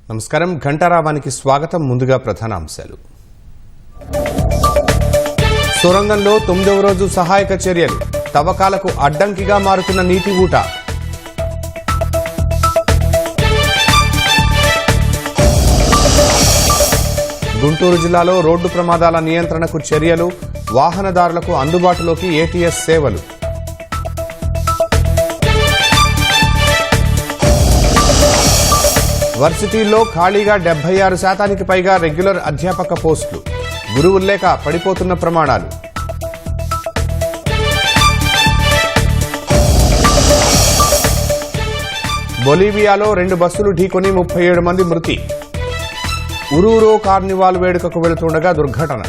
నమస్కారం ఘంటారావానికి స్వాగతం. ముందుగా ప్రధానాంశాలు. సొరంగంలో 9వ రోజు సహాయక చర్యలు, తవ్వకాలకు అడ్డంకిగా మారుతున్న నీటి ఊట. గుంటూరు జిల్లాలో రోడ్డు ప్రమాదాల నియంత్రణకు చర్యలు, వాహనదారులకు అందుబాటులోకి ఏటీఎస్ సేవలు. వర్సిటీల్లో ఖాళీగా 76% పైగా రెగ్యులర్ అధ్యాపక పోస్టులు, గురువుల్లేక పడిపోతున్న ప్రమాణాలు. బొలీవియాలో 2 బస్సులు ఢీకొని 37 మంది మృతి. ఉరూరో కార్నివాల్ వేడుకకు వెళుతుండగా దుర్ఘటన.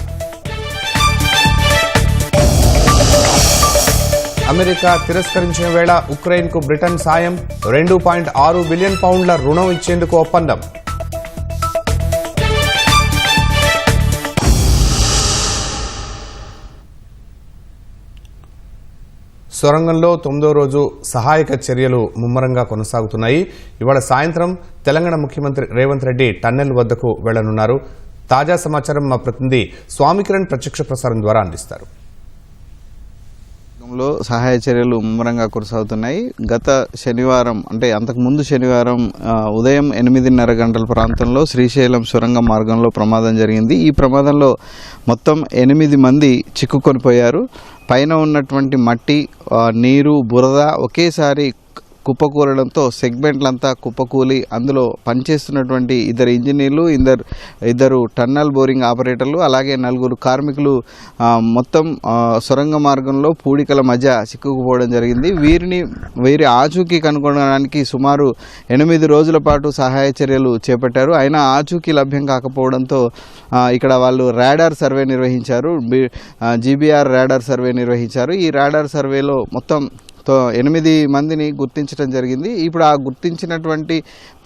అమెరికా తిరస్కరించిన వేళ ఉక్రెయిన్కు బ్రిటన్ సాయం, 2.6 బిలియన్ పౌండ్ల రుణం ఇచ్చేందుకు ఒప్పందం. సొరంగంలో 9వ రోజు సహాయక చర్యలు ముమ్మరంగా కొనసాగుతున్నాయి. ఇవాళ సాయంత్రం తెలంగాణ ముఖ్యమంత్రి రేవంత్ రెడ్డి టన్నెల్ వద్దకు వెళ్లనున్నారు. తాజా సమాచారం మా ప్రతినిధి స్వామికిరణ్ ప్రత్యక్ష ప్రసారం ద్వారా అందిస్తారు. సహాయ చర్యలు ముమ్మరంగా కొనసాగుతున్నాయి. గత శనివారం అంటే అంతకుముందు శనివారం ఉదయం 8:30 గంటల ప్రాంతంలో శ్రీశైలం సొరంగ మార్గంలో ప్రమాదం జరిగింది. ఈ ప్రమాదంలో మొత్తం 8 మంది చిక్కుకొని పోయారు. పైన ఉన్నటువంటి మట్టి, నీరు, బురద ఒకేసారి కుప్పకూలడంతో సెగ్మెంట్లంతా కుప్పకూలి అందులో పనిచేస్తున్నటువంటి 2 ఇంజనీర్లు, ఇద్దరు టన్నల్ బోరింగ్ ఆపరేటర్లు, అలాగే 4 కార్మికులు మొత్తం సొరంగ మార్గంలో పూడికల మధ్య చిక్కుకుపోవడం జరిగింది. వీరి ఆచూకీ కనుగొనడానికి సుమారు 8 రోజుల పాటు సహాయ చర్యలు చేపట్టారు. అయినా ఆచూకీ లభ్యం కాకపోవడంతో ఇక్కడ వాళ్ళు రాడార్ సర్వే నిర్వహించారు. జీబీఆర్ రాడార్ సర్వే నిర్వహించారు. ఈ రాడార్ సర్వేలో మొత్తం 8 మందిని గుర్తించడం జరిగింది. ఇప్పుడు ఆ గుర్తించినటువంటి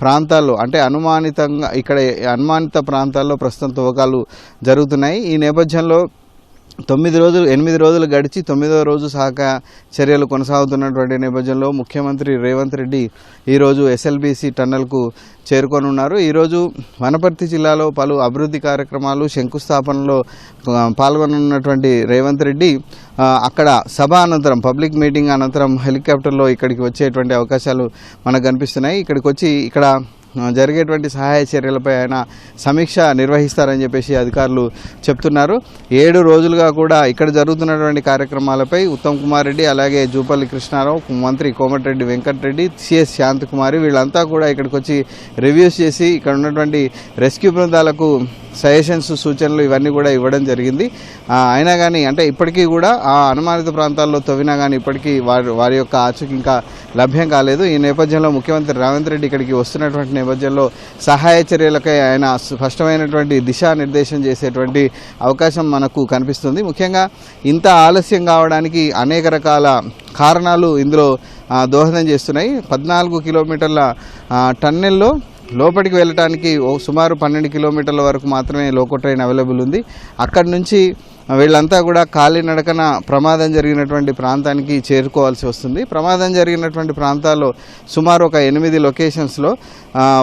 ప్రాంతాల్లో అంటే అనుమానిత ప్రాంతాల్లో ప్రస్తుతం తవ్వకాలు జరుగుతున్నాయి. ఈ నేపథ్యంలో 8 రోజులు గడిచి 9వ రోజు సహాయక చర్యలు కొనసాగుతున్నటువంటి నేపథ్యంలో ముఖ్యమంత్రి రేవంత్ రెడ్డి ఈరోజు ఎస్ఎల్బీసీ టన్నల్కు చేరుకొనున్నారు. ఈరోజు వనపర్తి జిల్లాలో పలు అభివృద్ధి కార్యక్రమాలు శంకుస్థాపనలో పాల్గొనున్నటువంటి రేవంత్ రెడ్డి అక్కడ సభ అనంతరం, పబ్లిక్ మీటింగ్ అనంతరం హెలికాప్టర్లో ఇక్కడికి వచ్చేటువంటి అవకాశాలు మనకు కనిపిస్తున్నాయి. ఇక్కడికి వచ్చి ఇక్కడ జరిగేటువంటి సహాయ చర్యలపై ఆయన సమీక్ష నిర్వహిస్తారని చెప్పేసి అధికారులు చెప్తున్నారు. 7 రోజులుగా కూడా ఇక్కడ జరుగుతున్నటువంటి కార్యక్రమాలపై ఉత్తమ్ కుమార్ రెడ్డి, అలాగే జూపల్లి కృష్ణారావు, మంత్రి కోమటిరెడ్డి వెంకటరెడ్డి, సిఎస్ శాంతకుమారి వీళ్ళంతా కూడా ఇక్కడికి వచ్చి రివ్యూస్ చేసి ఇక్కడ ఉన్నటువంటి రెస్క్యూ బృందాలకు సజెషన్స్, సూచనలు ఇవన్నీ కూడా ఇవ్వడం జరిగింది. అయినా కానీ అంటే ఇప్పటికీ కూడా ఆ అనుమానిత ప్రాంతాల్లో తవ్వినా కానీ ఇప్పటికీ వారి యొక్క ఆచూకీ ఇంకా లభ్యం కాలేదు. ఈ నేపథ్యంలో ముఖ్యమంత్రి రేవంత్ రెడ్డి ఇక్కడికి వస్తున్నటువంటి నేపథ్యంలో సహాయ చర్యలకై ఆయన స్పష్టమైనటువంటి దిశానిర్దేశం చేసేటువంటి అవకాశం మనకు కనిపిస్తుంది. ముఖ్యంగా ఇంత ఆలస్యం కావడానికి అనేక రకాల కారణాలు ఇందులో దోహదం చేస్తున్నాయి. 14 కిలోమీటర్ల టన్నెల్లో లోపలికి వెళ్ళటానికి సుమారు 12 కిలోమీటర్ల వరకు మాత్రమే లోకో ట్రైన్ అవైలబుల్ ఉంది. అక్కడి నుంచి వీళ్ళంతా కూడా కాలినడకన ప్రమాదం జరిగినటువంటి ప్రాంతానికి చేరుకోవాల్సి వస్తుంది. ప్రమాదం జరిగినటువంటి ప్రాంతాల్లో సుమారు ఒక 8 లొకేషన్స్లో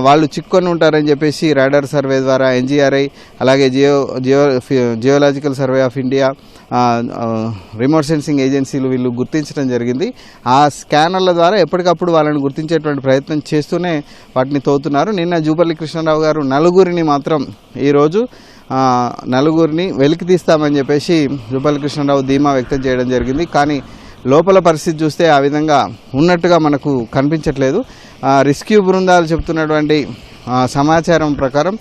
వాళ్ళు చిక్కుకొని ఉంటారని చెప్పేసి రాడార్ సర్వే ద్వారా ఎన్జీఆర్ఐ, అలాగే geological survey of India, remote sensing ఏజెన్సీలు వీళ్ళు గుర్తించడం జరిగింది. ఆ స్కానర్ల ద్వారా ఎప్పటికప్పుడు వాళ్ళని గుర్తించేటువంటి ప్రయత్నం చేస్తూనే వాటిని తవ్వుతున్నారు. నిన్న జూపల్లి కృష్ణారావు గారు నలుగురిని మాత్రం ఈరోజు వెలికి తీస్తామని చెప్పేసి జూపల్లి కృష్ణారావు ధీమా వ్యక్తం చేయడం జరిగింది. కానీ లోపల పరిస్థితి చూస్తే ఆ విధంగా ఉన్నట్టుగా మనకు కనిపించట్లేదు. రెస్క్యూ బృందాలు చెప్తున్నటువంటి సమాచారం ప్రకారం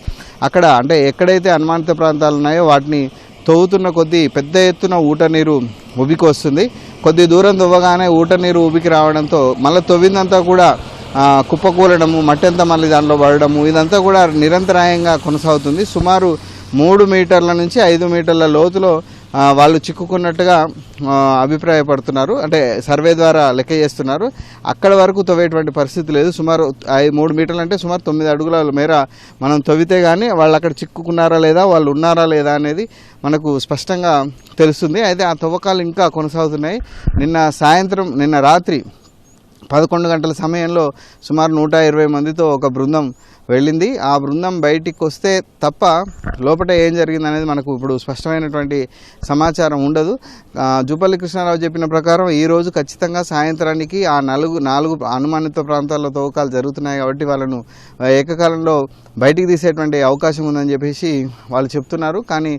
అక్కడ అంటే ఎక్కడైతే అనుమానిత ప్రాంతాలు ఉన్నాయో వాటిని తవ్వుతున్న కొద్దీ పెద్ద ఎత్తున ఊట నీరు ఉబికి వస్తుంది. కొద్ది దూరం తవ్వగానే ఊట నీరు ఉబికి రావడంతో మళ్ళీ తవ్విందంతా కూడా కుప్పకూలడము, మట్టి అంతా మళ్ళీ దాంట్లో పడడము, ఇదంతా కూడా నిరంతరాయంగా కొనసాగుతుంది. సుమారు 3 మీటర్ల నుంచి 5 మీటర్ల లోతులో వాళ్ళు చిక్కుకున్నట్టుగా అభిప్రాయపడుతున్నారు. అంటే సర్వే ద్వారా లెక్క చేస్తున్నారు. అక్కడ వరకు తవ్వేటువంటి పరిస్థితి లేదు. సుమారు 3 మీటర్లు అంటే సుమారు 9 అడుగుల మేర మనం తవ్వితే కానీ వాళ్ళు అక్కడ చిక్కుకున్నారా లేదా, వాళ్ళు ఉన్నారా లేదా అనేది మనకు స్పష్టంగా తెలుస్తుంది. అయితే ఆ తవ్వకాలు ఇంకా కొనసాగుతున్నాయి. నిన్న రాత్రి 11 గంటల సమయంలో సుమారు 120 మందితో ఒక బృందం వెళ్ళింది. ఆ బృందం బయటికి వస్తే తప్ప లోపల ఏం జరిగింది అనేది మనకు ఇప్పుడు స్పష్టమైనటువంటి సమాచారం ఉండదు. జూపల్లి కృష్ణారావు చెప్పిన ప్రకారం ఈరోజు ఖచ్చితంగా సాయంత్రానికి ఆ నాలుగు అనుమానిత ప్రాంతాల్లో తవ్వకాలు జరుగుతున్నాయి కాబట్టి వాళ్ళను ఏకకాలంలో బయటికి తీసేటువంటి అవకాశం ఉందని చెప్పేసి వాళ్ళు చెప్తున్నారు. కానీ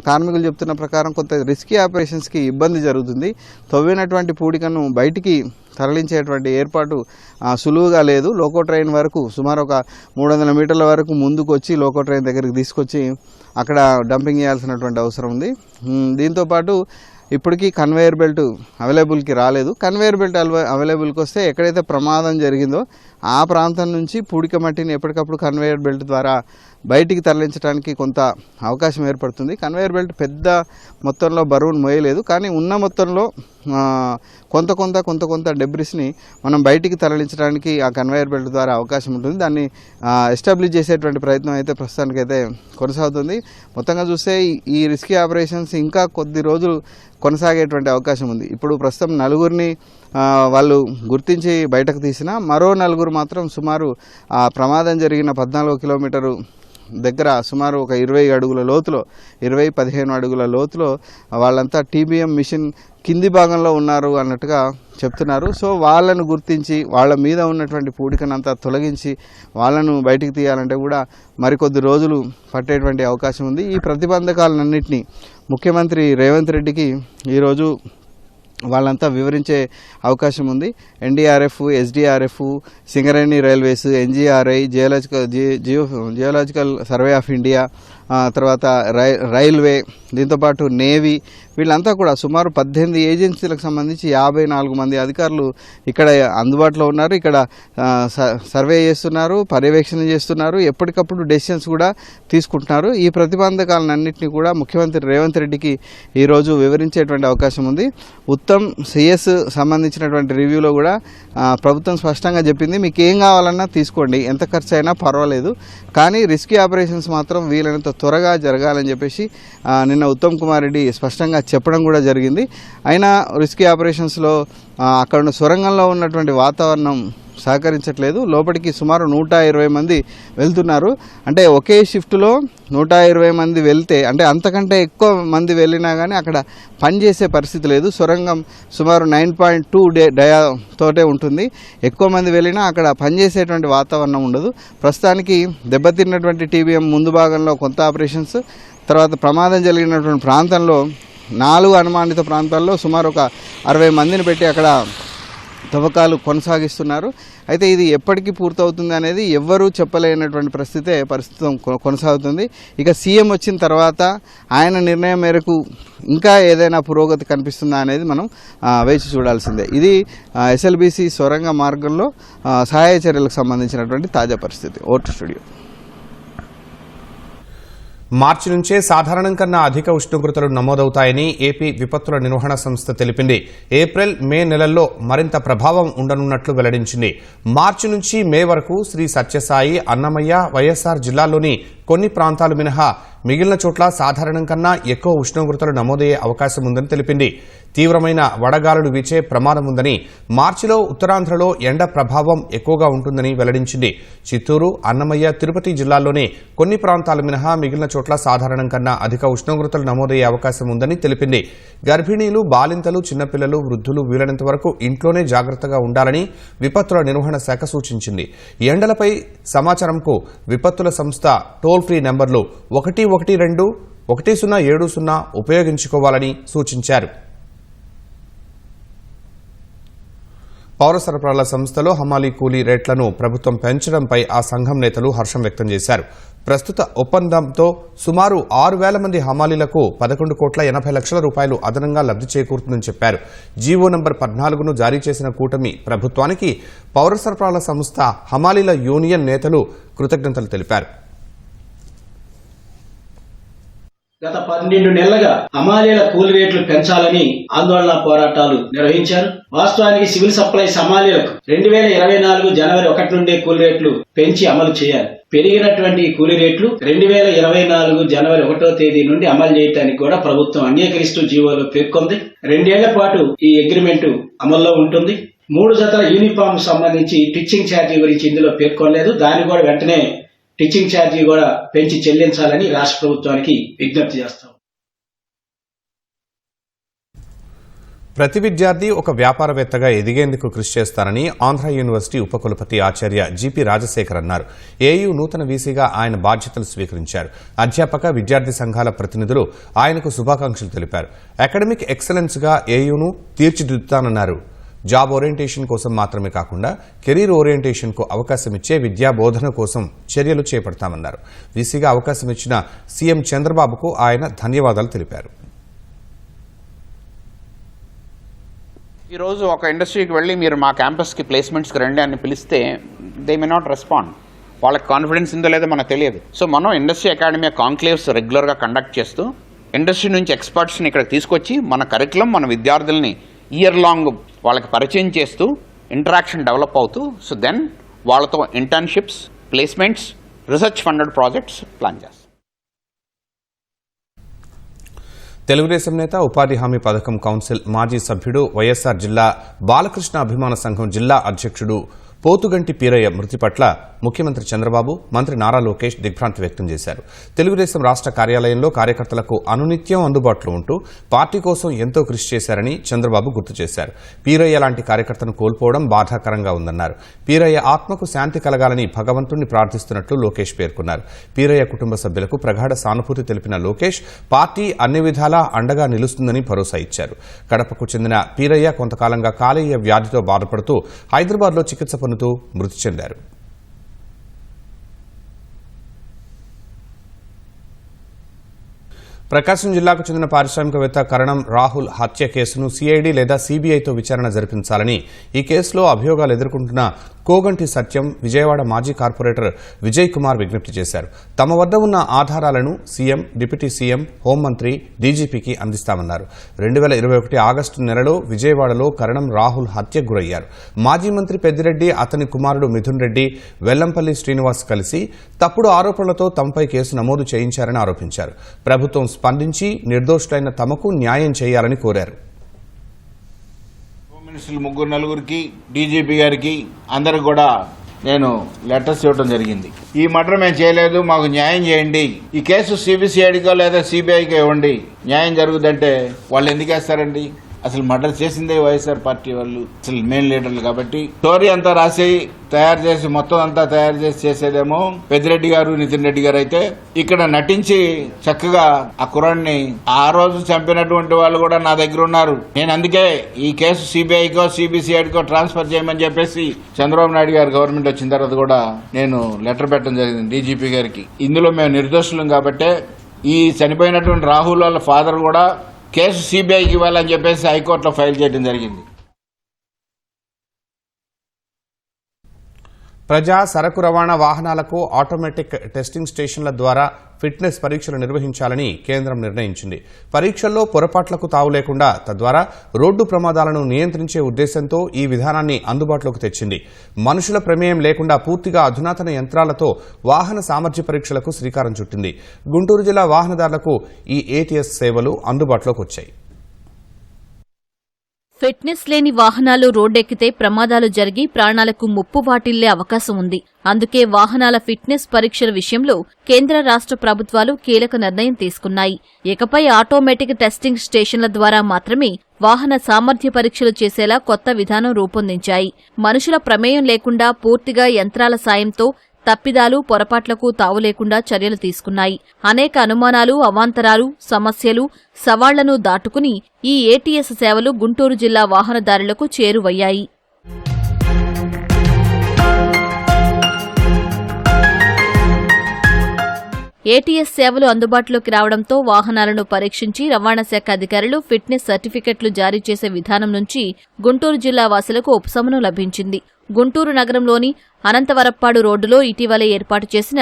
కార్మికులు చెప్తున్న ప్రకారం కొంత రిస్కీ ఆపరేషన్స్కి ఇబ్బంది జరుగుతుంది. తవ్వినటువంటి పూడికను బయటికి తరలించేటువంటి ఏర్పాటు సులువుగా లేదు. లోకో ట్రైన్ వరకు సుమారు ఒక 300 మీటర్ల వరకు ముందుకు వచ్చి లోకో ట్రైన్ దగ్గరికి తీసుకొచ్చి అక్కడ డంపింగ్ చేయాల్సినటువంటి అవసరం ఉంది. దీంతోపాటు ఇప్పటికీ కన్వేయర్ బెల్ట్ అవైలబుల్కి రాలేదు. కన్వేయర్ బెల్ట్ అవైలబుల్కి వస్తే ఎక్కడైతే ప్రమాదం జరిగిందో ఆ ప్రాంతం నుంచి పూడిక మట్టిని ఎప్పటికప్పుడు కన్వేయర్ బెల్ట్ ద్వారా బయటికి తరలించడానికి కొంత అవకాశం ఏర్పడుతుంది. కన్వేయర్ బెల్ట్ పెద్ద మొత్తంలో బరువును మోయలేదు, కానీ ఉన్న మొత్తంలో కొంత డెబ్రిస్ని మనం బయటికి తరలించడానికి ఆ కన్వేయర్ బెల్ట్ ద్వారా అవకాశం ఉంటుంది. దాన్ని ఎస్టాబ్లిష్ చేసేటువంటి ప్రయత్నం అయితే ప్రస్తుతానికైతే కొనసాగుతుంది. మొత్తంగా చూస్తే ఈ రిస్కీ ఆపరేషన్స్ ఇంకా కొద్ది రోజులు కొనసాగేటువంటి అవకాశం ఉంది. ఇప్పుడు ప్రస్తుతం 4 వాళ్ళు గుర్తించి బయటకు తీసిన మరో 4 మాత్రం సుమారు ఆ ప్రమాదం జరిగిన 14 కిలోమీటరు దగ్గర సుమారు ఒక 20 అడుగుల లోతులో 15 అడుగుల లోతులో వాళ్ళంతా టీబీఎం మిషన్ కింది భాగంలో ఉన్నారు అన్నట్టుగా చెప్తున్నారు. సో వాళ్ళను గుర్తించి వాళ్ళ మీద ఉన్నటువంటి పూడికనంతా తొలగించి వాళ్ళను బయటికి తీయాలంటే కూడా మరికొద్ది రోజులు పట్టేటువంటి అవకాశం ఉంది. ఈ ప్రతిబంధకాలన్నింటినీ ముఖ్యమంత్రి రేవంత్ రెడ్డికి ఈరోజు వాళ్ళంతా వివరించే అవకాశం ఉంది. NDRF, SDRF, Singareni railways, NGRI, geological survey of India, తర్వాత రైల్వే, దీంతోపాటు నేవీ, వీళ్ళంతా కూడా సుమారు 18 ఏజెన్సీలకు సంబంధించి 54 మంది అధికారులు ఇక్కడ అందుబాటులో ఉన్నారు. ఇక్కడ సర్వే చేస్తున్నారు, పర్యవేక్షణ చేస్తున్నారు, ఎప్పటికప్పుడు డెసిషన్స్ కూడా తీసుకుంటున్నారు. ఈ ప్రతిబంధకాలన్నింటినీ కూడా ముఖ్యమంత్రి రేవంత్ రెడ్డికి ఈరోజు వివరించేటువంటి అవకాశం ఉంది. ఉత్తమ్ సిఎస్ సంబంధించినటువంటి రివ్యూలో కూడా ప్రభుత్వం స్పష్టంగా చెప్పింది, మీకు ఏం కావాలన్నా తీసుకోండి, ఎంత ఖర్చు అయినా పర్వాలేదు, కానీ రిస్కీ ఆపరేషన్స్ మాత్రం వీలైనంత త్వరగా జరగాలని చెప్పేసి నిన్న ఉత్తమ్ కుమార్ రెడ్డి స్పష్టంగా చెప్పడం కూడా జరిగింది. అయినా రిస్కీ ఆపరేషన్స్లో అక్కడ ఉన్న సొరంగంలో ఉన్నటువంటి వాతావరణం సహకరించట్లేదు. లోపలికి సుమారు 120 మంది వెళ్తున్నారు. అంటే ఒకే షిఫ్ట్లో 120 మంది వెళ్తే, అంటే అంతకంటే ఎక్కువ మంది వెళ్ళినా కానీ అక్కడ పనిచేసే పరిస్థితి లేదు. సొరంగం సుమారు 9.2 డయా తోటే ఉంటుంది. ఎక్కువ మంది వెళ్ళినా అక్కడ పనిచేసేటువంటి వాతావరణం ఉండదు. ప్రస్తుతానికి దెబ్బతిన్నటువంటి టీబీఎం ముందు భాగంలో కొంత ఆపరేషన్స్, తర్వాత ప్రమాదం జరిగినటువంటి ప్రాంతంలో 4 అనుమానిత ప్రాంతాల్లో సుమారు ఒక 60 మందిని పెట్టి అక్కడ తవ్వకాలు కొనసాగిస్తున్నారు. అయితే ఇది ఎప్పటికీ పూర్తవుతుంది అనేది ఎవ్వరూ చెప్పలేనటువంటి పరిస్థితి కొనసాగుతుంది. ఇక సీఎం వచ్చిన తర్వాత ఆయన నిర్ణయం మేరకు ఇంకా ఏదైనా పురోగతి కనిపిస్తుందా అనేది మనం వేచి చూడాల్సిందే. ఇది ఎస్ఎల్బీసీ సొరంగ మార్గంలో సహాయ చర్యలకు సంబంధించినటువంటి తాజా పరిస్థితి. Vote studio. మార్చి నుంచే సాధారణం కన్నా అధిక ఉష్ణోగ్రతలు నమోదవుతాయని ఏపీ విపత్తుల నిర్వహణ సంస్థ తెలిపింది. ఏప్రిల్, మే నెలల్లో మరింత ప్రభావం ఉండనున్నట్లు వెల్లడించింది. మార్చి నుంచి మే వరకు శ్రీ సత్యసాయి, అన్నమయ్య, వైఎస్ఆర్ జిల్లాల్లోని కొన్ని ప్రాంతాలు మినహా మిగిలిన చోట్ల సాధారణం కన్నా ఎక్కువ ఉష్ణోగ్రతలు నమోదయ్యే అవకాశం ఉందని తెలిపింది. తీవ్రమైన వడగాలులు వీచే ప్రమాదం ఉందని, మార్చిలో ఉత్తరాంధ్రలో ఎండ ప్రభావం ఎక్కువగా ఉంటుందని వెల్లడించింది. చిత్తూరు, అన్నమయ్య, తిరుపతి జిల్లాల్లోనే కొన్ని ప్రాంతాలు మినహా మిగిలిన చోట్ల సాధారణం కన్నా అధిక ఉష్ణోగ్రతలు నమోదయ్యే అవకాశం ఉందని తెలిపింది. గర్భిణీలు, బాలింతలు, చిన్నపిల్లలు, వృద్ధులు వీలైనంత వరకు ఇంట్లోనే జాగ్రత్తగా ఉండాలని విపత్తుల నిర్వహణ శాఖ సూచించింది. ఈ ఎండలపై సమాచారంకు విపత్తుల సంస్థ టోల్ ఫ్రీ నెంబర్లు 112-1070 ఉపయోగించుకోవాలని సూచించారు. పౌర సరఫరాల సంస్థలో హమాలీ కూలీ రేట్లను ప్రభుత్వం పెంచడంపై ఆ సంఘం నేతలు హర్షం వ్యక్తం చేశారు. ప్రస్తుత ఒప్పందంతో సుమారు 6,000 మంది హమాలీలకు 11,80,00,000 రూపాయలు అదనంగా లబ్ధి చేకూరుతుందని చెప్పారు. జీవో నంబర్ 14ను జారీ చేసిన కూటమి ప్రభుత్వానికి పౌర సరఫరాల సంస్థ, హమాలీల యూనియన్ నేతలు కృతజ్ఞతలు తెలిపారు. గత 12 నెలలుగా హమాలీల కూలీ రేట్లు పెంచాలని ఆందోళన పోరాటాలు నిర్వహించారు. వాస్తవానికి సివిల్ సప్లైస్ హమాలీలకు 2024 జనవరి 1 నుండే కూలీ రేట్లు పెంచి అమలు చేయాలి. పెరిగినటువంటి కూలీ రేట్లు 2024 జనవరి 1వ తేదీ నుండి అమలు చేయడానికి కూడా ప్రభుత్వం అంగీకరిస్తూ జీవోలో పేర్కొంది. 2 ఏళ్ల పాటు ఈ అగ్రిమెంట్ అమల్లో ఉంటుంది. 3 జతల యూనిఫామ్ సంబంధించి టీచింగ్ ఛార్జీ గురించి ఇందులో పేర్కొనలేదు. దాన్ని కూడా వెంటనే టీచింగ్ ఛార్జీ కూడా పెంచి చెల్లించాలని రాష్ట్ర ప్రభుత్వానికి విజ్ఞప్తి చేస్తాం. ప్రతి విద్యార్థి ఒక వ్యాపారవేత్తగా ఎదిగేందుకు కృషి చేస్తారని ఆంధ్ర యూనివర్సిటీ ఉపకులపతి ఆచార్య జిపి రాజశేఖర్ అన్నారు. ఏయూ నూతన వీసీగా ఆయన బాధ్యతలు స్వీకరించారు. అధ్యాపక విద్యార్థి సంఘాల ప్రతినిధులు ఆయనకు శుభాకాంక్షలు తెలిపారు. అకాడమిక్ ఎక్సలెన్స్ గా ఏయూను తీర్చిదిద్దుతానన్నారు. జాబ్ ఓరియంటేషన్ కోసం మాత్రమే కాకుండా కెరీర్ ఓరియంటేషన్ కు అవకాశం ఇచ్చే విద్యా బోధన కోసం చర్యలు చేపడతామన్నారు. వీసీగా అవకాశం ఇచ్చిన సీఎం చంద్రబాబుకు ఆయన ధన్యవాదాలు తెలిపారు. ఈరోజు ఒక ఇండస్ట్రీకి వెళ్ళి మీరు మా క్యాంపస్కి ప్లేస్మెంట్స్కి రండి అని పిలిస్తే దే మే నాట్ రెస్పాండ్. వాళ్ళకి కాన్ఫిడెన్స్ ఉందో లేదో మనకు తెలియదు. సో మనం ఇండస్ట్రీ అకాడమీ కాంక్లేవ్స్ రెగ్యులర్గా కండక్ట్ చేస్తూ ఇండస్ట్రీ నుంచి ఎక్స్పర్ట్స్ని ఇక్కడ తీసుకొచ్చి మన కరికులం మన విద్యార్థుల్ని ఇయర్ లాంగ్ వాళ్ళకి పరిచయం చేస్తూ ఇంటరాక్షన్ డెవలప్ అవుతూ సో దెన్ వాళ్ళతో internships, placements, research funded projects plan చేస్తాం. తెలుగుదేశం నేత ఉపాధి హామీ పథకం కౌన్సిల్ మాజీ సభ్యుడు వైఎస్సార్ జిల్లా బాలకృష్ణ అభిమాన సంఘం జిల్లా అధ్యక్షుడు పోతుగంటి పీరయ్య మృతి పట్ల ముఖ్యమంత్రి చంద్రబాబు, మంత్రి నారా లోకేష్ దిగ్భ్రాంతి వ్యక్తం చేశారు. తెలుగుదేశం రాష్ట్ర కార్యాలయంలో కార్యకర్తలకు అనునిత్యం అందుబాటులో ఉంటూ పార్టీ కోసం ఎంతో కృషి చేశారని చంద్రబాబు గుర్తు చేశారు. పీరయ్య లాంటి కార్యకర్తను కోల్పోవడం బాధాకరంగా ఉందన్నారు. పీరయ్య ఆత్మకు శాంతి కలగాలని భగవంతుణ్ణి ప్రార్థిస్తున్నట్లు లోకేష్ పేర్కొన్నారు. పీరయ్య కుటుంబ సభ్యులకు ప్రగాఢ సానుభూతి తెలిపిన లోకేష్ పార్టీ అన్ని విధాలా అండగా నిలుస్తుందని భరోసా ఇచ్చారు. కడపకు చెందిన పీరయ్య కొంతకాలంగా కాలేయ వ్యాధితో బాధపడుతూ హైదరాబాద్లో చికిత్స పొందుతూ మృతి చెందారు. ప్రకాశం జిల్లాకు చెందిన పారిశ్రామికవేత్త కరణం రాహుల్ హత్య కేసును సిఐడి లేదా సిబిఐతో విచారణ జరిపించాలని ఈ కేసులో అభియోగాలు ఎదుర్కొంటున్న కోగంటి సత్యం, విజయవాడ మాజీ కార్పొరేటర్ విజయ్ కుమార్ విజ్ఞప్తి చేశారు. తమ వద్ద ఉన్న ఆధారాలను సీఎం, డిప్యూటీ సీఎం, హోంమంత్రి, డీజీపీకి అందిస్తామన్నారు. 2021 ఆగస్టు నెలలో విజయవాడలో కరణం రాహుల్ హత్యకు గురయ్యారు. మాజీ మంత్రి పెద్దిరెడ్డి, అతని కుమారుడు మిథున్ రెడ్డి, వెల్లంపల్లి శ్రీనివాస్ కలిసి తప్పుడు ఆరోపణలతో తమపై కేసు నమోదు చేయించారని ఆరోపించారు. ప్రభుత్వం స్పందించి నిర్దోషులైన తమకు న్యాయం చేయాలని కోరారు. మినిస్టర్లు 3-4కి, డీజీపీ గారికి అందరికి కూడా నేను లెటర్స్ ఇవ్వడం జరిగింది. ఈ మర్డర్ మేము చేయలేదు, మాకు న్యాయం చేయండి, ఈ కేసు సిబిసిఐడికో లేదా సిబిఐకో ఇవ్వండి, న్యాయం జరుగుతుందంటే వాళ్ళు ఎందుకు వేస్తారండి? అసలు మర్డర్ చేసిందే వైఎస్ఆర్ పార్టీ వాళ్ళు, అసలు మెయిన్ లీడర్లు. కాబట్టి స్టోరీ అంతా రాసి తయారు చేసి మొత్తం అంతా తయారు చేసి చేసేదేమో పెద్దిరెడ్డి గారు, నితిన్ రెడ్డి గారు. అయితే ఇక్కడ నటించి చక్కగా ఆ కుర్రాడిని ఆ రోజు చంపినటువంటి వాళ్ళు కూడా నా దగ్గర ఉన్నారు. నేను అందుకే ఈ కేసు సిబిఐకో సిబిసిఐడికో ట్రాన్స్ఫర్ చేయమని చెప్పేసి చంద్రబాబు నాయుడు గారు గవర్నమెంట్ వచ్చిన తర్వాత కూడా నేను లెటర్ పెట్టడం జరిగింది డీజీపీ గారికి. ఇందులో మేము నిర్దోషులం కాబట్టే ఈ చనిపోయినటువంటి రాహుల్ వాళ్ళ ఫాదర్ కూడా కేసు సిబిఐకి ఇవ్వాలని చెప్పేసి హైకోర్టులో ఫైల్ చేయడం జరిగింది. ప్రజా సరకు రవాణా వాహనాలకు ఆటోమేటిక్ టెస్టింగ్ స్టేషన్ల ద్వారా ఫిట్నెస్ పరీక్షలు నిర్వహించాలని కేంద్రం నిర్ణయించింది. పరీక్షల్లో పొరపాట్లకు తావు లేకుండా తద్వారా రోడ్డు ప్రమాదాలను నియంత్రించే ఉద్దేశంతో ఈ విధానాన్ని అందుబాటులోకి తెచ్చింది. మనుషుల ప్రమేయం లేకుండా పూర్తిగా అధునాతన యంత్రాలతో వాహన సామర్థ్య పరీక్షలకు శ్రీకారం చుట్టింది. గుంటూరు జిల్లా వాహనదారులకు ఈ ఏటీఎస్ సేవలు అందుబాటులోకి వచ్చాయి. ఫిట్నెస్ లేని వాహనాలు రోడ్డెక్కితే ప్రమాదాలు జరిగి ప్రాణాలకు ముప్పు వాటిల్లే అవకాశం ఉంది. అందుకే వాహనాల ఫిట్నెస్ పరీక్షల విషయంలో కేంద్ర రాష్ట్ర ప్రభుత్వాలు కీలక నిర్ణయం తీసుకున్నాయి. ఇకపై ఆటోమేటిక్ టెస్టింగ్ స్టేషన్ల ద్వారా మాత్రమే వాహన సామర్థ్య పరీక్షలు చేసేలా కొత్త విధానం రూపొందించాయి. మనుషుల ప్రమేయం లేకుండా పూర్తిగా యంత్రాల సాయంతో తప్పిదాలు, పొరపాట్లకు తావు లేకుండా చర్యలు తీసుకున్నాయి. అనేక అనుమానాలు, అవాంతరాలు, సమస్యలు, సవాళ్లను దాటుకుని ఈ ఏటీఎస్ సేవలు గుంటూరు జిల్లా వాహనదారులకు చేరువయ్యాయి. ఏటీఎస్ సేవలు అందుబాటులోకి రావడంతో వాహనాలను పరీక్షించి రవాణా శాఖ అధికారులు ఫిట్నెస్ సర్టిఫికెట్లు జారీ చేసే విధానం నుంచి గుంటూరు జిల్లా వాసులకు ఉపశమనం లభించింది. గుంటూరు నగరంలోని అనంతవరప్పాడు రోడ్డులో ఇటీవలే ఏర్పాటు చేసిన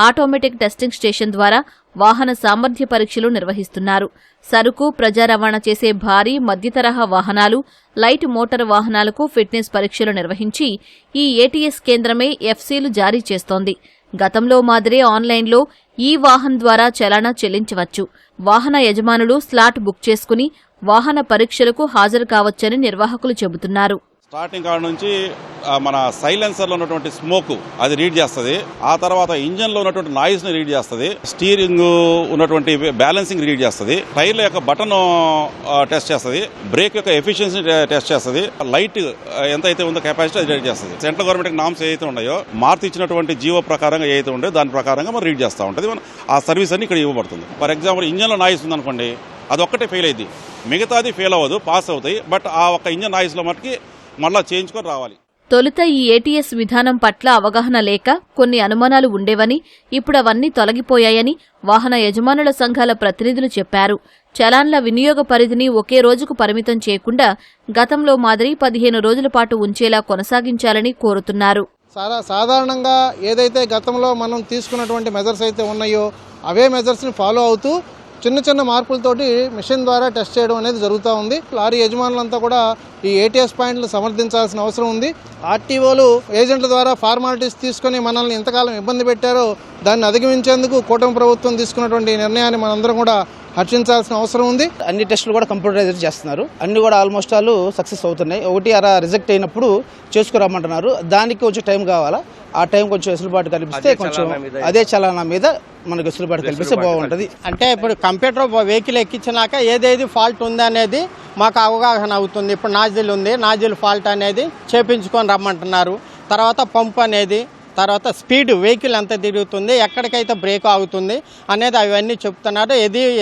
ఆటోమేటిక్ టెస్టింగ్ స్టేషన్ ద్వారా వాహన సామర్థ్య పరీక్షలు నిర్వహిస్తున్నారు. సరుకు, ప్రజా రవాణా చేసే భారీ, మధ్యతరహా వాహనాలు, లైట్ మోటార్ వాహనాలకు ఫిట్నెస్ పరీక్షలు నిర్వహించి ఈ ఏటీఎస్ కేంద్రమే ఎఫ్సీలు జారీ చేస్తోంది. గతంలో మాదిరే ఆన్లైన్లో ఈ వాహన్ ద్వారా చలానా చెల్లించవచ్చు. వాహన యజమానులు స్లాట్ బుక్ చేసుకుని వాహన పరీక్షలకు హాజరు కావచ్చని నిర్వాహకులు చెబుతున్నారు. స్టార్టింగ్ కాడ నుంచి మన సైలెన్సర్లో ఉన్నటువంటి స్మోక్ అది రీడ్ చేస్తుంది. ఆ తర్వాత ఇంజన్లో ఉన్నటువంటి నాయిస్ని రీడ్ చేస్తుంది. స్టీరింగ్ ఉన్నటువంటి బ్యాలెన్సింగ్ రీడ్ చేస్తుంది. టైర్ల యొక్క బటన్ టెస్ట్ చేస్తుంది. బ్రేక్ యొక్క ఎఫిషియన్సీ టెస్ట్ చేస్తుంది. లైట్ ఎంత అయితే ఉందో కెపాసిటీ అది రీడ్ చేస్తుంది. సెంట్రల్ గవర్నమెంట్ నామ్స్ ఏదైతే ఉన్నాయో మార్చి ఇచ్చినటువంటి జీవో ప్రకారంగా ఏదైతే ఉండో దాని ప్రకారంగా మనం రీడ్ చేస్తూ ఉంటుంది. ఆ సర్వీస్ అన్ని ఇక్కడ ఇవ్వబడుతుంది. ఫర్ ఎగ్జాంపుల్ ఇంజన్లో నాయిస్ ఉందనుకోండి, అది ఒక్కటే ఫెయిల్ అయింది, మిగతాది ఫెయిల్ అవ్వదు, పాస్ అవుతాయి. బట్ ఆ ఒక్క ఇంజన్ నాయిస్లో మటుకి మళ్ళా చేయించుకొని రావాలి. తొలుత ఈ ఏటీఎస్ విధానం పట్ల అవగాహన లేక కొన్ని అనుమానాలు ఉండేవని, ఇప్పుడు అవన్నీ తొలగిపోయాయని వాహన యజమానుల సంఘాల ప్రతినిధులు చెప్పారు. చలాన్ల వినియోగ పరిధిని ఒకే రోజుకు పరిమితం చేయకుండా గతంలో మాదిరి 15 రోజుల పాటు ఉంచేలా కొనసాగించాలని కోరుతున్నారు. సాధారణంగా ఏదైతే గతంలో మనం తీసుకున్నటువంటి మెజర్స్ అయితే ఉన్నాయో అవే మెజర్స్ని ఫాలో అవుతూ చిన్న చిన్న మార్పులతోటి మిషన్ ద్వారా టెస్ట్ చేయడం అనేది జరుగుతూ ఉంది. లారీ యజమానులంతా కూడా ఈ ఏటీఎస్ పాయింట్లు సమర్థించాల్సిన అవసరం ఉంది. ఆర్టీఓలు ఏజెంట్ల ద్వారా ఫార్మాలిటీస్ తీసుకొని మనల్ని ఎంతకాలం ఇబ్బంది పెట్టారో దాన్ని అధిగమించేందుకు కూటమి ప్రభుత్వం తీసుకున్నటువంటి నిర్ణయాన్ని మనందరం కూడా హర్షించాల్సిన అవసరం ఉంది. అన్ని టెస్టులు కూడా కంప్యూటరైజ్ చేస్తున్నారు. అన్ని కూడా ఆల్మోస్ట్ ఆల్ సక్సెస్ అవుతున్నాయి. ఒకటి అలా రిజెక్ట్ అయినప్పుడు చేసుకురమ్మంటున్నారు. దానికి కొంచెం టైం కావాలా. ఆ టైం కొంచెం వెసులుబాటు కల్పిస్తే కొంచెం అదే చలానా మీద మనకు వెసులుబాటు కల్పిస్తే బాగుంటుంది. అంటే ఇప్పుడు కంప్యూటర్ వెహికల్ ఎక్కించినాక ఏదేది ఫాల్ట్ ఉంది అనేది మాకు అవగాహన అవుతుంది. ఇప్పుడు నాజిల్ ఉంది, నాజిల్ ఫాల్ట్ అనేది చేపించుకొని రమ్మంటున్నారు. తర్వాత పంప్ అనేది, తర్వాత స్పీడ్ వెహికల్ ఎంత తిరుగుతుంది, ఎక్కడికైతే బ్రేక్ ఆగుతుంది అనేది అవన్నీ చెప్తున్నారు.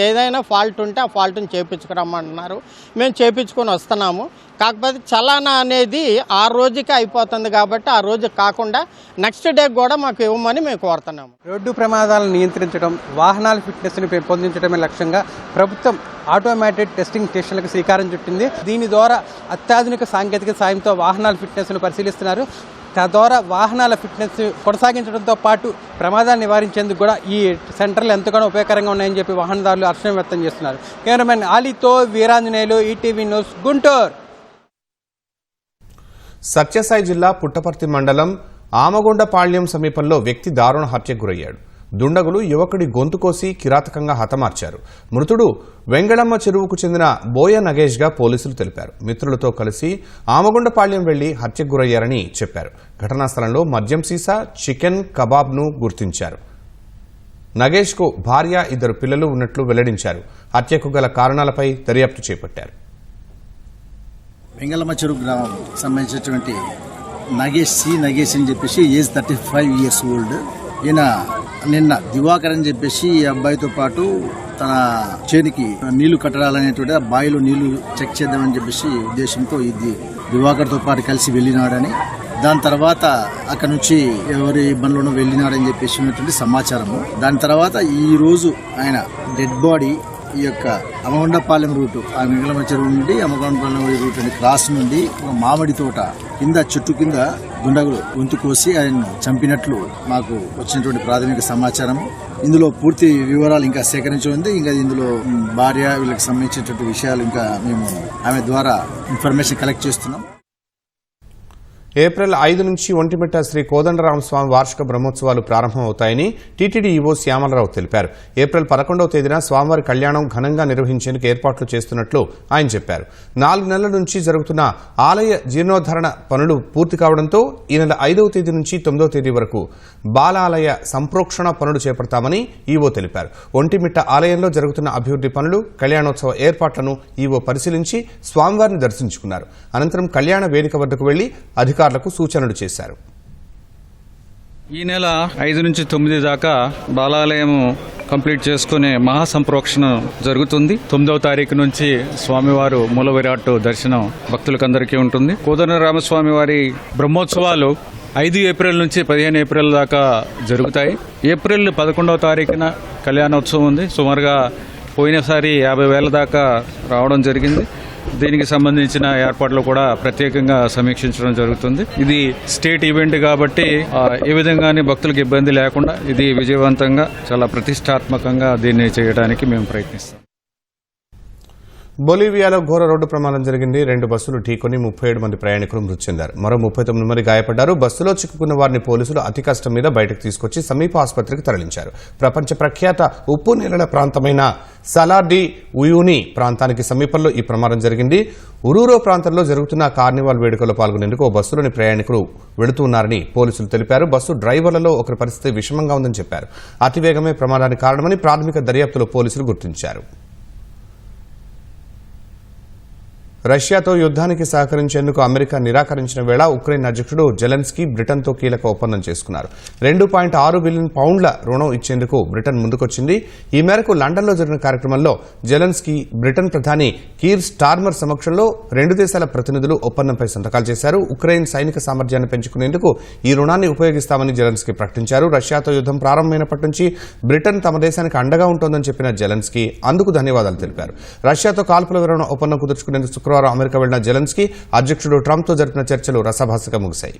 ఏదైనా ఫాల్ట్ ఉంటే ఆ ఫాల్ట్ని చేయించుకురమ్మంటున్నారు. మేము చేయించుకొని వస్తున్నాము. కాకపోతే చలానా అనేది ఆ రోజుకి అయిపోతుంది కాబట్టి ఆ రోజు కాకుండా నెక్స్ట్ డే కూడా మాకు ఇవ్వమని మేము కోరుతున్నాము. రోడ్డు ప్రమాదాలను నియంత్రించడం, వాహనాల ఫిట్నెస్ని పెంపొందించడమే లక్ష్యంగా ప్రభుత్వం ఆటోమేటెడ్ టెస్టింగ్ స్టేషన్లకు శ్రీకారం చుట్టింది. దీని ద్వారా అత్యాధునిక సాంకేతిక సాయంతో వాహనాల ఫిట్నెస్ను పరిశీలిస్తున్నారు. తద్వారా వాహనాల ఫిట్నెస్ కొనసాగించడంతో పాటు ప్రమాదాలు నివారించేందుకు కూడా ఈ సెంటర్లు ఎంతగానో ఉపయోగకరంగా ఉన్నాయని చెప్పి వాహనదారులు హర్షం వ్యక్తం చేస్తున్నారు. కెమెరామెన్ ఆలీతో వీరాంజనేయులు, ఈటీవీ న్యూస్, గుంటూరు. సత్యసాయి జిల్లా పుట్టపర్తి మండలం ఆమగొండపాళ్యం సమీపంలో వ్యక్తి దారుణ హత్యకు గురయ్యాడు. దుండగులు యువకుడి గొంతు కోసి కిరాతకంగా హతమార్చారు. మృతుడు వెంగళమ్మ చెరువుకు చెందిన బోయ నగేష్గా పోలీసులు తెలిపారు. మిత్రులతో కలిసి ఆమగొండపాళ్యం వెళ్లి హత్యకు గురయ్యారని చెప్పారు. ఘటనా స్థలంలో మద్యం సీసా, చికెన్ కబాబ్ను గుర్తించారు. నగేష్కు భార్య, 2 పిల్లలు ఉన్నట్లు వెల్లడించారు. హత్యకు గల కారణాలపై దర్యాప్తు చేపట్టారు. వెంగళమ్మ చెరువు గ్రామం సంబంధించినటువంటి నగేష్ అని చెప్పేసి ఏజ్ 35 years ఓల్డ్. ఈయన నిన్న దివాకర్ అని చెప్పేసి ఈ అబ్బాయితో పాటు తన చేనికి నీళ్లు కట్టడాలనేటువంటి ఆ బావిలో నీళ్లు చెక్ చేద్దామని చెప్పేసి ఉద్దేశంతో ఇది దివాకర్తో పాటు కలిసి వెళ్ళినాడని, దాని తర్వాత అక్కడ నుంచి ఎవరి బండ్లోనూ వెళ్ళినాడని చెప్పేసి ఉన్నటువంటి సమాచారము. దాని తర్వాత ఈ రోజు ఆయన డెడ్ బాడీ ఈ యొక్క అమగొండపాలెం రూటు, ఆ వెంగళమ్మ చెరువు నుండి అమగొండపాలెం రూట్ అని క్రాస్ నుండి మామిడి తోట కింద చెట్టు కింద దుండగులు గొంతు కోసి ఆయన్ను చంపినట్లు మాకు వచ్చినటువంటి ప్రాథమిక సమాచారం. ఇందులో పూర్తి వివరాలు ఇంకా సేకరించనుంది. ఇంకా ఇందులో భార్య వీళ్ళకి సంబంధించినటువంటి విషయాలు ఇంకా మేము ఆమె ద్వారా ఇన్ఫర్మేషన్ కలెక్ట్ చేస్తున్నాం. ఏప్రిల్ 5 నుంచి ఒంటిమిట్ట శ్రీ కోదండరామస్వామి వార్షిక బ్రహ్మోత్సవాలు ప్రారంభమవుతాయని టీటీడీ ఈవో శ్యామలరావు తెలిపారు. ఏప్రిల్ 11వ తేదీన స్వామివారి కళ్యాణం ఘనంగా నిర్వహించేందుకు ఏర్పాట్లు చేస్తున్నట్లు ఆయన చెప్పారు. 4 నెలల నుంచి జరుగుతున్న ఆలయ జీర్ణోద్ధరణ పనులు పూర్తి కావడంతో ఈ నెల 5వ తేదీ నుంచి 9వ తేదీ వరకు బాలాలయ సంప్రోక్షణ పనులు చేపడతామని ఈవో తెలిపారు. ఒంటిమిట్ట ఆలయంలో జరుగుతున్న అభివృద్ధి పనులు, కళ్యాణోత్సవ ఏర్పాట్లను ఈవో పరిశీలించి స్వామివారిని దర్శించుకున్నారు. అనంతరం కళ్యాణ వేదిక వద్దకు వెళ్లి అధికారులకు సూచనలు చేశారు. ఈ నెల 5 నుంచి 9 దాకా బాలాలయము కంప్లీట్ చేసుకునే మహాసంప్రోక్షణ జరుగుతుంది. 9వ తారీఖు నుంచి స్వామివారు మూల విరాట్ దర్శనం భక్తులకందరికీ ఉంటుంది. కోదండరామస్వామి వారి బ్రహ్మోత్సవాలు 5 ఏప్రిల్ నుంచి 15 ఏప్రిల్ దాకా జరుగుతాయి. ఏప్రిల్ 11వ తారీఖున కళ్యాణోత్సవం ఉంది. సుమారుగా పోయినసారి 50,000 దాకా రావడం జరిగింది. దీనికి సంబంధించిన ఏర్పాట్లు కూడా ప్రత్యేకంగా సమీక్షించడం జరుగుతుంది. ఇది స్టేట్ ఈవెంట్ కాబట్టి ఏ విధంగానే భక్తులకు ఇబ్బంది లేకుండా ఇది విజయవంతంగా చాలా ప్రతిష్టాత్మకంగా దీన్ని చేయడానికి మేము ప్రయత్నిస్తాం. బొలీవియాలో ఘోర రోడ్డు ప్రమాదం జరిగింది. 2 బస్సులు ఢీకొని 37 మంది ప్రయాణికులు మృతి చెందారు. మరో 39 మంది గాయపడ్డారు. బస్సులో చిక్కుకున్న వారిని పోలీసులు అతి కష్టం మీద బయటకు తీసుకొచ్చి సమీప ఆసుపత్రికి తరలించారు. ప్రపంచ ప్రఖ్యాత ఉప్పు నీళ్ల ప్రాంతమైన సలార్ డి ఉయూని ప్రాంతానికి సమీపంలో ఈ ప్రమాదం జరిగింది. ఉరూరో ప్రాంతంలో జరుగుతున్న కార్నివాల్ వేడుకల్లో పాల్గొనేందుకు ఓ బస్సులోని ప్రయాణికులు వెళుతున్నారని పోలీసులు తెలిపారు. బస్సు డ్రైవర్లలో ఒకరి పరిస్థితి విషమంగా ఉందని చెప్పారు. అతివేగమే ప్రమాదానికి కారణమని ప్రాథమిక దర్యాప్తులో పోలీసులు గుర్తించారు. రష్యాతో యుద్ధానికి సహకరించేందుకు అమెరికా నిరాకరించిన వేళ ఉక్రెయిన్ అధ్యక్షుడు జెలెన్స్కీ బ్రిటన్తో కీలక ఒప్పందం చేసుకున్నారు. 2.6 బిలియన్ పౌండ్ల రుణం ఇచ్చేందుకు బ్రిటన్ ముందుకొచ్చింది. ఈ మేరకు లండన్లో జరిగిన కార్యక్రమంలో జెలెన్స్కీ బ్రిటన్ ప్రధాని కీర్ స్టార్మర్ సమక్షంలో 2 దేశాల ప్రతినిధులు ఒప్పందంపై సంతకాలు చేశారు. ఉక్రెయిన్ సైనిక సామర్థ్యాన్ని పెంచుకునేందుకు ఈ రుణాన్ని ఉపయోగిస్తామని జెలెన్స్కీ ప్రకటించారు. రష్యాతో యుద్ధం ప్రారంభమైనప్పటి నుంచి బ్రిటన్ తమ దేశానికి అండగా ఉంటోందని చెప్పిన జెలెన్స్కీ అందుకు ధన్యవాదాలు తెలిపారు. రష్యాతో కాల్పుల విరమణ ఒప్పందం కుదుర్చుకునేందుకు శుక్రవారం అమెరికా వెళ్లిన జెలెన్స్కీ అధ్యక్షుడు ట్రంప్తో జరిపిన చర్చలు రసభాసగా ముగిశాయి.